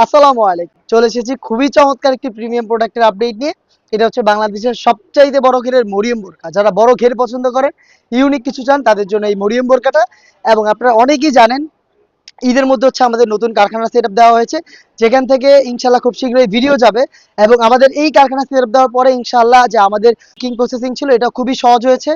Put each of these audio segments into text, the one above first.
আসসালামু আলাইকুম। চলে এসেছি খুবই চমৎকার একটি প্রিমিয়াম প্রোডাক্টের আপডেট নিয়ে। এটা হচ্ছে বাংলাদেশের সবচাইতে বড় ঘেরের মরিয়ম বোরকা। যারা বড় ঘের পছন্দ করেন, ইউনিক কিছু চান, তাদের জন্য এই মরিয়ম বোরকাটা। এবং আপনারা অনেকেই জানেন, ঈদের মধ্যে হচ্ছে আমাদের নতুন কারখানা সেটআপ দেওয়া হয়েছে, যেখান থেকে ইনশাল্লাহ খুব শীঘ্রই ভিডিও যাবে। এবং আমাদের এই কারখানা সেটআপ দেওয়ার পরে ইনশাল্লাহ যে আমাদের কিং প্রসেসিং ছিল, এটা খুবই সহজ হয়েছে।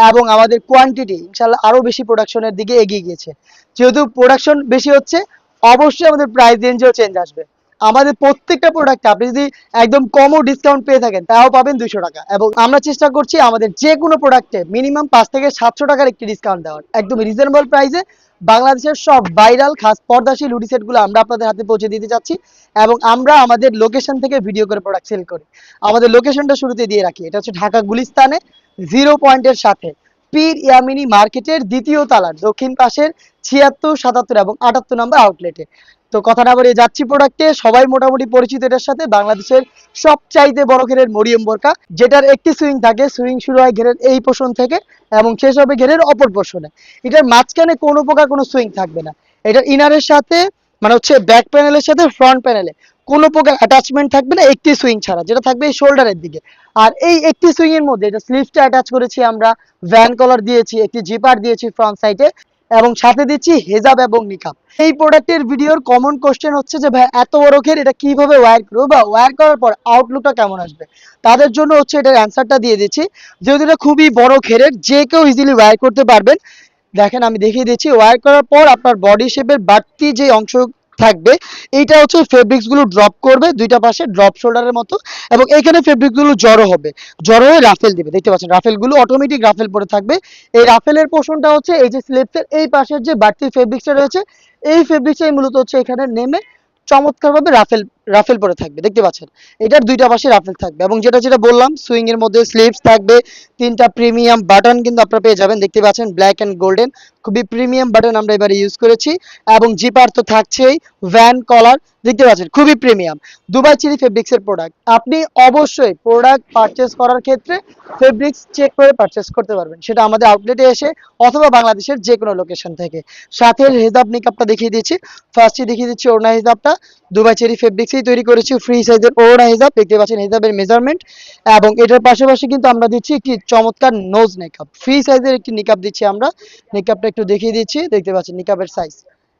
এবং আমাদের কোয়ান্টিটি ইনশাল্লাহ আরও বেশি প্রোডাকশনের দিকে এগিয়ে গিয়েছে। যেহেতু প্রোডাকশন বেশি হচ্ছে, অবশ্যই আমাদের প্রাইস রেঞ্জেও চেঞ্জ আসবে। আমাদের প্রত্যেকটা প্রোডাক্টে আপনি যদি একদম কমও ডিসকাউন্ট পেয়ে থাকেন, তাও পাবেন 200 টাকা। এবং আমরা চেষ্টা করছি আমাদের যে কোনো প্রোডাক্টে মিনিমাম 5 থেকে 700 টাকার একটি ডিসকাউন্ট দেওয়ার, একদম রিজনেবল প্রাইসে। বাংলাদেশের সব ভাইরাল খাস পর্দাশীল হুডি সেটগুলো আমরা আপনাদের হাতে পৌঁছে দিতে যাচ্ছি। এবং আমরা আমাদের লোকেশন থেকে ভিডিও করে প্রোডাক্ট সেল করি। আমাদের লোকেশনটা শুরুতে দিয়ে রাখি, এটা হচ্ছে ঢাকা গুলিস্তানে 0 পয়েন্টের সাথে পীর ইয়ামিনী মার্কেটের দ্বিতীয় তালার দক্ষিণ পাশের 76, 77 এবং 78 নম্বর আউটলেটে। তো কথা না বাড়িয়ে যাচ্ছি প্রোডাক্টে। সবাই মোটামুটি পরিচিত এটার সাথে, বাংলাদেশের সবচাইতে বড় ঘেরের মরিয়ম বোরকা, যেটার একটি সুইং থাকে। সুইং শুরু হয় ঘেরের এই পোর্শন থেকে এবং শেষ হবে ঘেরের অপর পোর্শনে। এটার মাঝখানে কোনো প্রকার কোনো সুইং থাকবে না। এটার ইনারের সাথে মানে হচ্ছে ব্যাক প্যানেলের সাথে ফ্রন্ট প্যানেলে কোনো প্রকার অ্যাটাচমেন্ট থাকবে না, একটি সুইং ছাড়া, যেটা থাকবে এই শোল্ডারের দিকে। আর এই একটি সুইং এর মধ্যে এটা স্লিভসটা অ্যাটাচ করেছি আমরা, ভ্যান কলার দিয়েছি, একটি জিপার দিয়েছি ফ্রন্ট সাইডে, এবং সাথে দিচ্ছি হেজাব এবং নিকাব। এই প্রোডাক্টের ভিডিওর কমন কোশ্চেন হচ্ছে যে ভাই এত বড় ঘের এটা কিভাবে ওয়্যার করবো, বা ওয়্যার করার পর আউটলুকটা কেমন আসবে। তাদের জন্য হচ্ছে এটার অ্যান্সারটা দিয়ে দিচ্ছি। যেহেতু এটা খুবই বড় ঘেরের, যে কেউ ইজিলি ওয়্যার করতে পারবেন। দেখেন আমি দেখিয়ে দিচ্ছি, ওয়্যার করার পর আপনার বডি শেপের বাড়তি যে অংশ থাকবে, এইটা হচ্ছে ফেব্রিক্স গুলো ড্রপ করবে দুইটা পাশে ড্রপ শোল্ডারের মতো। এবং এখানে ফেব্রিক গুলো জড়ো হবে, জড়ো হয়ে রাফেল দিবে। দেখতে পাচ্ছেন রাফেল গুলো অটোমেটিক রাফেল পরে থাকবে। এই রাফেলের পোর্শনটা হচ্ছে এই যে স্লিপসের এই পাশের যে বাড়তি ফেব্রিক্সটা রয়েছে, এই ফেব্রিক্সটাই মূলত হচ্ছে এখানে নেমে চমৎকারভাবে রাফেল রাফেল পরে থাকবে। দেখতে পাচ্ছেন এটার দুইটা পাশে রাফেল থাকবে। এবং যেটা যেটা বললাম, সুইং এর মধ্যে স্লিভস থাকবে, তিনটা প্রিমিয়াম বাটন কিন্তু আপনারা পেয়ে যাবেন। দেখতে পাচ্ছেন ব্ল্যাক এন্ড গোল্ডেন, খুবই প্রিমিয়াম বাটন আমরা এবারে ইউজ করেছি। এবং জিপার তো থাকছেই, ভ্যান কলার দেখতে পাচ্ছেন খুবই প্রিমিয়াম দুবাই চিরি ফেব্রিক্সের প্রোডাক্ট। আপনি অবশ্যই প্রোডাক্ট পারচেস করার ক্ষেত্রে ফেব্রিক্স চেক করে পারচেস করতে পারবেন, সেটা আমাদের আউটলেটে এসে অথবা বাংলাদেশের যে কোনো লোকেশন থেকে। সাথে হেজাব নিকাবটা দেখিয়ে দিচ্ছি। ফার্স্টে দেখিয়ে দিচ্ছি ওড়না হেজাবটা, দুবাই চেরি ফেব্রিক্সেই তৈরি করেছি ফ্রি সাইজের ওড়না হেজাব। দেখতে পাচ্ছেন হেজাবের মেজারমেন্ট। এবং এটার পাশাপাশি কিন্তু আমরা দিচ্ছি একটি চমৎকার নোজ নিকাব, ফ্রি সাইজের একটি নিকাব দিচ্ছি আমরা। নিকাবটা একটু দেখিয়ে দিচ্ছি, দেখতে পাচ্ছেন নিকাবের সাইজ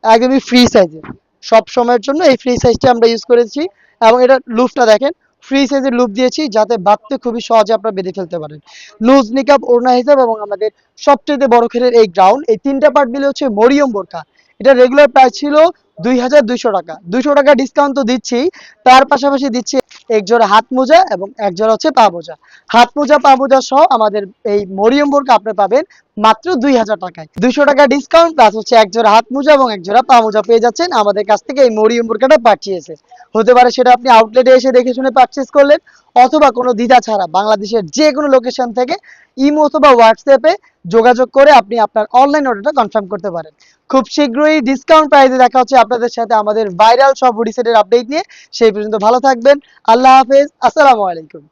একদমই ফ্রি সাইজের। সব সময়ের জন্য এই ফ্রি সাইজটা আমরা ইউজ করেছি। এবং এটা লুপটা দেখেন, ফ্রি সাইজের লুপ দিয়েছি যাতে বাঁধতে খুবই সহজে আপনারা বেঁধে ফেলতে পারেন। লুজ নিকাব, ওড়না হিসাব এবং আমাদের সবচেয়ে বড় ঘেরের এই গ্রাউন্ড, এই তিনটা পার্ট মিলে হচ্ছে মরিয়ম বোরকা। এটা রেগুলার প্রাইস ছিল 2200 টাকা। 200 টাকা ডিসকাউন্ট তো দিচ্ছি, তার পাশাপাশি দিচ্ছি এক জোড়া হাত মোজা এবং এক জোড়া হচ্ছে পা মোজা। হাত মোজা পা মোজা সহ আমাদের এই মরিয়ম বোরকা আপনি পাবেন মাত্র 2000 টাকায়। 200 টাকা ডিসকাউন্ট প্লাস হচ্ছে এক জোড়া হাত মোজা এবং এক জোড়া পা মোজা পেয়ে যাচ্ছেন আমাদের কাছ থেকে এই মরিয়ম বোরকাটা পাঠিয়েছে। হতে পারে সেটা আপনি আউটলেটে এসে দেখে শুনে পারচেস করলেন, অথবা কোনো দ্বিধা ছাড়া বাংলাদেশের যে কোনো লোকেশন থেকে ইমো অথবা হোয়াটসঅ্যাপে যোগাযোগ করে আপনি আপনার অনলাইন অর্ডারটা কনফার্ম করতে পারেন। খুব শীঘ্রই ডিসকাউন্ট প্রাইসে দেখা হচ্ছে আপনাদের সাথে আমাদের ভাইরাল সব হুডি সেটের আপডেট নিয়ে। সেই পর্যন্ত ভালো থাকবেন। আল্লাহ হাফেজ, আসসালামু আলাইকুম।